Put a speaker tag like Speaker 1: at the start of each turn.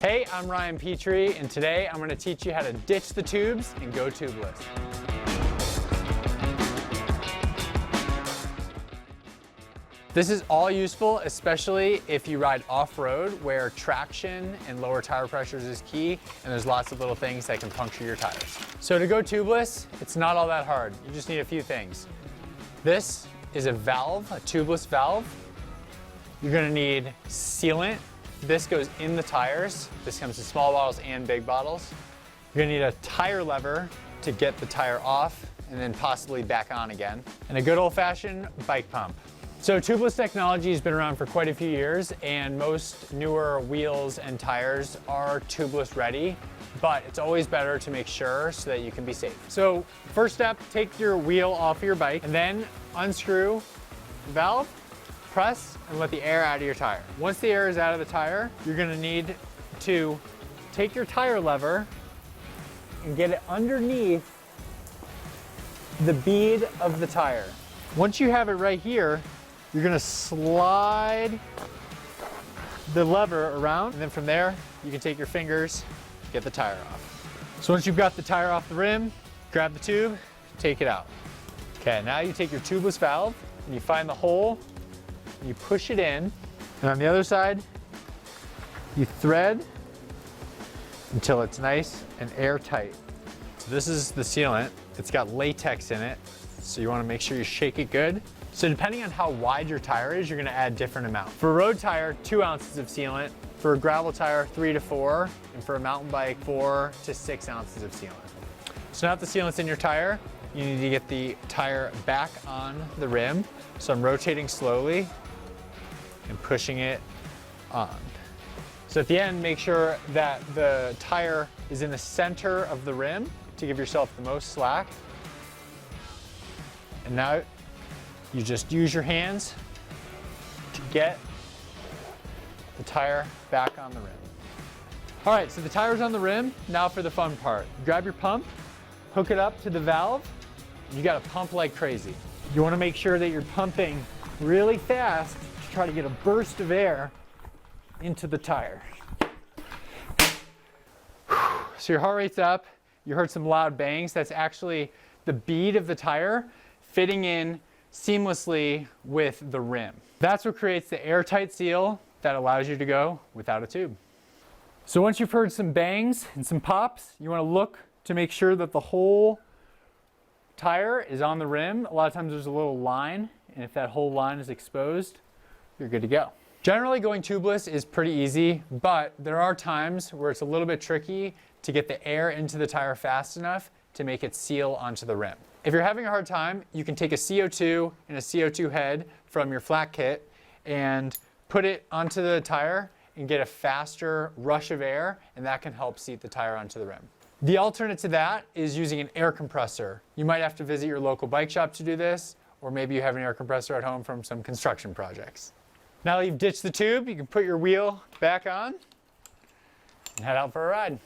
Speaker 1: Hey, I'm Ryan Petrie, and today I'm going to teach you how to ditch the tubes and go tubeless. This is all useful, especially if you ride off-road where traction and lower tire pressures is key, and there's lots of little things that can puncture your tires. So to go tubeless, it's not all that hard. You just need a few things. This is a valve, a tubeless valve. You're going to need sealant. This goes in the tires. This comes in small bottles and big bottles. You're gonna need a tire lever to get the tire off and then possibly back on again. And a good old-fashioned bike pump. So tubeless technology has been around for quite a few years, and most newer wheels and tires are tubeless ready, but it's always better to make sure so that you can be safe. So first step, take your wheel off your bike and then unscrew the valve, press, and let the air out of your tire. Once the air is out of the tire, you're gonna need to take your tire lever and get it underneath the bead of the tire. Once you have it right here, you're gonna slide the lever around, and then from there, you can take your fingers, get the tire off. So once you've got the tire off the rim, grab the tube, take it out. Okay, now you take your tubeless valve and you find the hole, you push it in, and on the other side, you thread until it's nice and airtight. So this is the sealant. It's got latex in it, so you want to make sure you shake it good. So depending on how wide your tire is, you're going to add different amounts. For a road tire, 2 ounces of sealant. For a gravel tire, 3 to 4. And for a mountain bike, 4 to 6 ounces of sealant. So now that the sealant's in your tire, you need to get the tire back on the rim. So I'm rotating slowly and pushing it on. So at the end, make sure that the tire is in the center of the rim to give yourself the most slack. And now you just use your hands to get the tire back on the rim. All right, so the tire's on the rim. Now for the fun part. Grab your pump, hook it up to the valve, and you gotta pump like crazy. You wanna make sure that you're pumping really fast to try to get a burst of air into the tire. So your heart rate's up, you heard some loud bangs. That's actually the bead of the tire fitting in seamlessly with the rim. That's what creates the airtight seal that allows you to go without a tube. So once you've heard some bangs and some pops, you wanna look to make sure that the whole tire is on the rim. A lot of times there's a little line, and if that whole line is exposed, you're good to go. Generally going tubeless is pretty easy, but there are times where it's a little bit tricky to get the air into the tire fast enough to make it seal onto the rim. If you're having a hard time, you can take a CO2 and a CO2 head from your flat kit and put it onto the tire and get a faster rush of air, and that can help seat the tire onto the rim. The alternate to that is using an air compressor. You might have to visit your local bike shop to do this, or maybe you have an air compressor at home from some construction projects. Now that you've ditched the tube, you can put your wheel back on and head out for a ride.